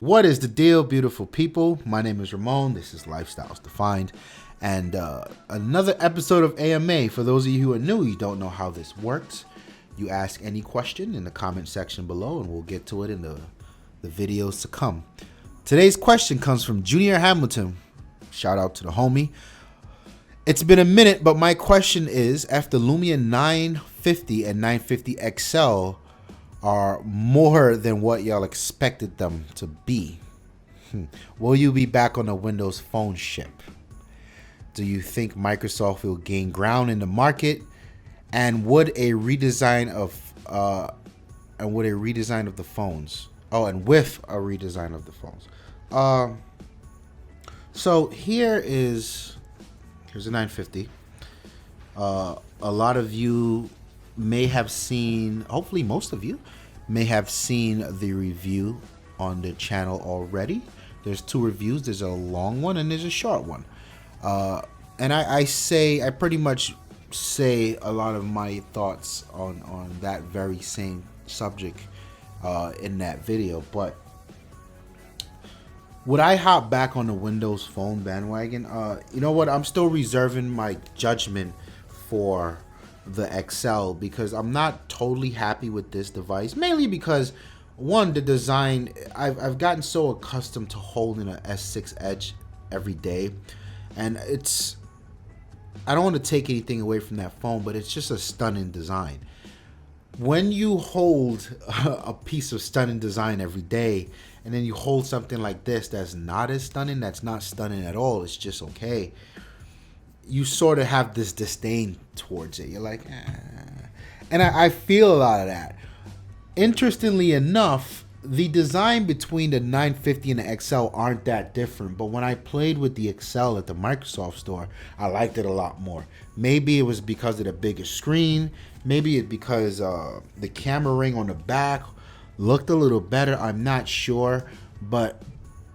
What is the deal, beautiful people? My name is Ramon. This is Lifestyles Defined. And another episode of AMA. For those of you who are new, you don't know how this works. You ask any question in the comment section below, and we'll get to it in the videos to come. Today's question comes from Junior Hamilton. Shout out to the homie. It's been a minute, but my question is, after Lumia 950 and 950 XL are more than what y'all expected them to be, will you be back on the Windows Phone ship? Do you think Microsoft will gain ground in the market? And would a redesign of the phones? Oh, and with a redesign of the phones. So here's a 950. A lot of you may have seen, hopefully most of you may have seen the review on the channel already. There's two reviews. There's a long one and there's a short one. And I pretty much say a lot of my thoughts on that very same subject in that video. But would I hop back on the Windows Phone bandwagon? You know what? I'm still reserving my judgment for the XL because I'm not totally happy with this device. Mainly because, one, the design. I've gotten so accustomed to holding an S6 Edge every day, and I don't want to take anything away from that phone, but it's just a stunning design. When you hold a piece of stunning design every day, and then you hold something like this that's not as stunning, that's not stunning at all, it's just okay, you sort of have this disdain towards it. You're like, eh. And I feel a lot of that. Interestingly enough, the design between the 950 and the XL aren't that different, but when I played with the XL at the Microsoft store, I liked it a lot more. Maybe it was because of the bigger screen, maybe it's because the camera ring on the back looked a little better. I'm not sure, but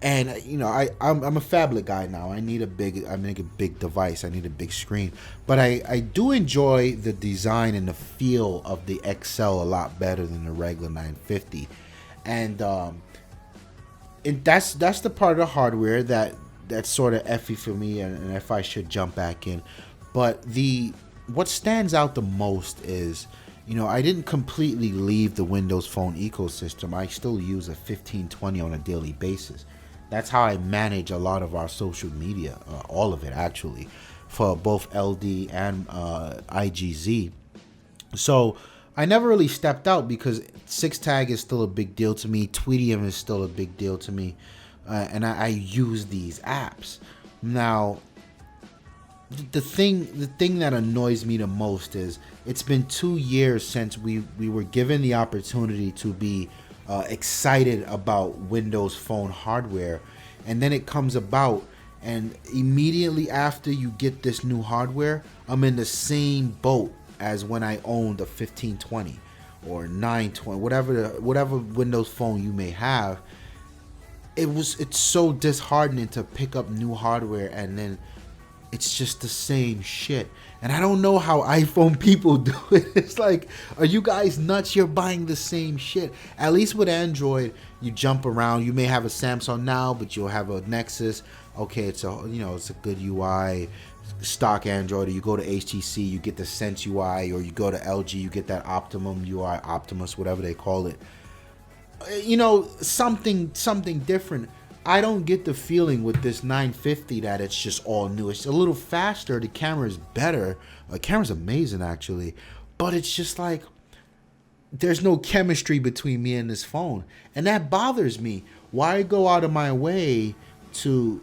you know, I'm a phablet guy now. I need a big device. I need a big screen, but I do enjoy the design and the feel of the XL a lot better than the regular 950. And that's the part of the hardware that's sort of effy for me, and if I should jump back in. But what stands out the most is, you know, I didn't completely leave the Windows Phone ecosystem. I still use a 1520 on a daily basis. That's how I manage a lot of our social media, all of it actually, for both LD and IGZ. So I never really stepped out because 6tag is still a big deal to me. Tweetium is still a big deal to me. And I use these apps. Now, the thing that annoys me the most is it's been 2 years since we were given the opportunity to be excited about Windows Phone hardware. And then it comes about, and immediately after you get this new hardware, I'm in the same boat as when I owned a 1520 or 920, whatever Windows Phone you may have. It's so disheartening to pick up new hardware and then it's just the same shit. And I don't know how iPhone people do it. It's like, are you guys nuts? You're buying the same shit. At least with Android, you jump around. You may have a Samsung now, but you'll have a Nexus. Okay, it's a good UI. Stock Android, or you go to HTC, you get the Sense UI, or you go to LG, you get that Optimum UI, Optimus, whatever they call it. You know, something different. I don't get the feeling with this 950 that it's just all new. It's a little faster. The camera is better. The camera's amazing, actually. But it's just like there's no chemistry between me and this phone. And that bothers me. Why go out of my way to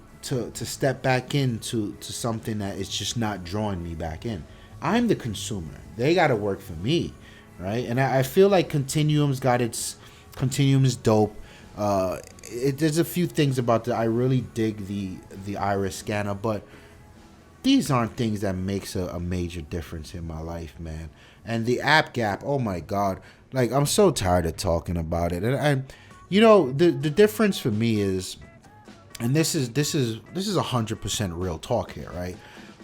step back into something that is just not drawing me back in? I'm the consumer. They got to work for me, right? And I feel like Continuum is dope. There's a few things about that. I really dig the iris scanner, but these aren't things that makes a major difference in my life, man. And the app gap, oh my god, like I'm so tired of talking about it. And you know, the difference for me is, and this is 100% real talk here, right?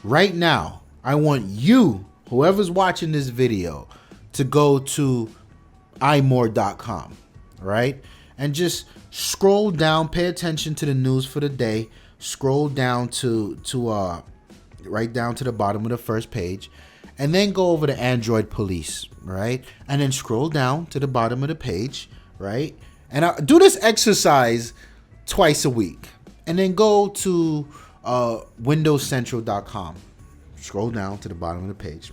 Right now, I want you, whoever's watching this video, to go to imore.com, right? And just Scroll down, pay attention to the news for the day. Scroll down to right down to the bottom of the first page, and then go over to Android Police, right? And then scroll down to the bottom of the page, right? And do this exercise twice a week, and then go to WindowsCentral.com. Scroll down to the bottom of the page,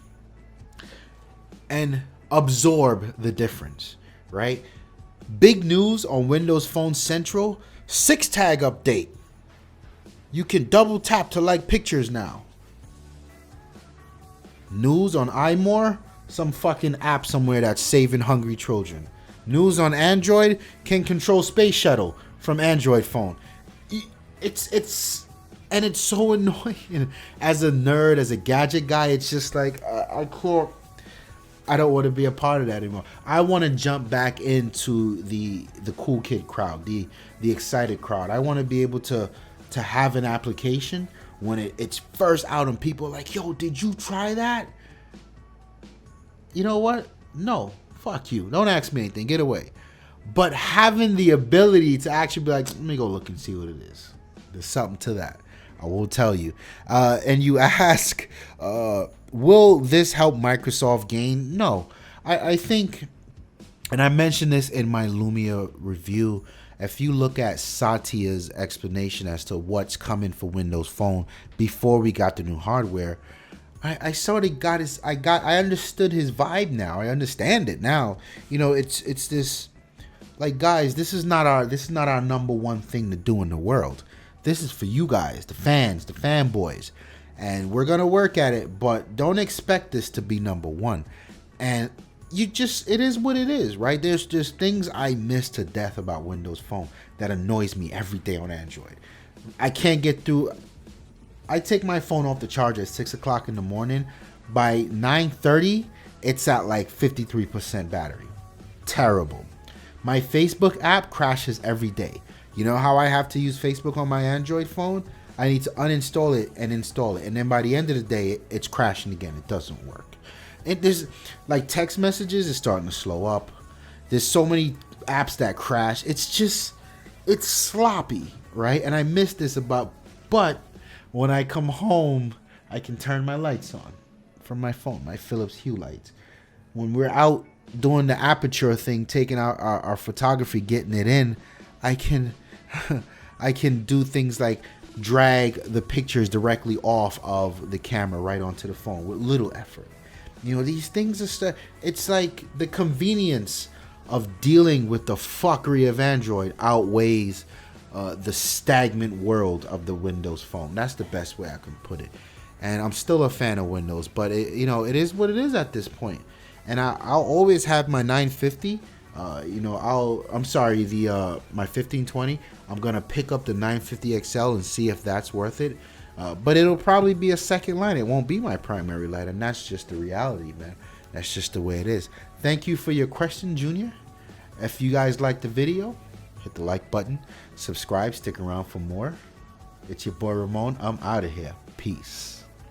and absorb the difference, right? Big news on Windows Phone Central: 6-tag update. You can double tap to like pictures now. News on iMore: some fucking app somewhere that's saving hungry children. News on Android: can control Space Shuttle from Android phone. It's so annoying. As a nerd, as a gadget guy, it's just like I don't want to be a part of that anymore. I want to jump back into the cool kid crowd, the excited crowd. I want to be able to have an application when it's first out and people are like, yo, did you try that? You know what? No, fuck you. Don't ask me anything. Get away. But having the ability to actually be like, let me go look and see what it is. There's something to that. I will tell you. And you ask, will this help Microsoft gain? No. I think, and I mentioned this in my Lumia review, if you look at Satya's explanation as to what's coming for Windows Phone before we got the new hardware, I sort of got I understood his vibe now. I understand it now. You know, it's this, like, guys, this is not our number one thing to do in the world. This is for you guys, the fans, the fanboys, and we're gonna work at it. But don't expect this to be number one. And it is what it is, right? There's just things I miss to death about Windows Phone that annoys me every day on Android. I can't get through. I take my phone off the charger at 6 o'clock in the morning. By 9:30, it's at like 53% battery. Terrible. My Facebook app crashes every day. You know how I have to use Facebook on my Android phone? I need to uninstall it and install it. And then by the end of the day, it's crashing again. It doesn't work. There's like text messages is starting to slow up. There's so many apps that crash. It's sloppy, right? And I miss this but when I come home, I can turn my lights on from my phone, my Philips Hue lights. When we're out doing the aperture thing, taking out our photography, getting it in, I can do things like drag the pictures directly off of the camera right onto the phone with little effort. You know, these things it's like the convenience of dealing with the fuckery of Android outweighs the stagnant world of the Windows Phone. That's the best way I can put it. And I'm still a fan of Windows, but it is what it is at this point. And I'll always have my 950. I'm sorry, my 1520. I'm gonna pick up the 950 XL and see if that's worth it. But it'll probably be a second line. It won't be my primary light, and that's just the reality, man. That's just the way it is. Thank you for your question, Junior. If you guys liked the video, hit the like button, subscribe, stick around for more. It's your boy Ramon. I'm out of here. Peace.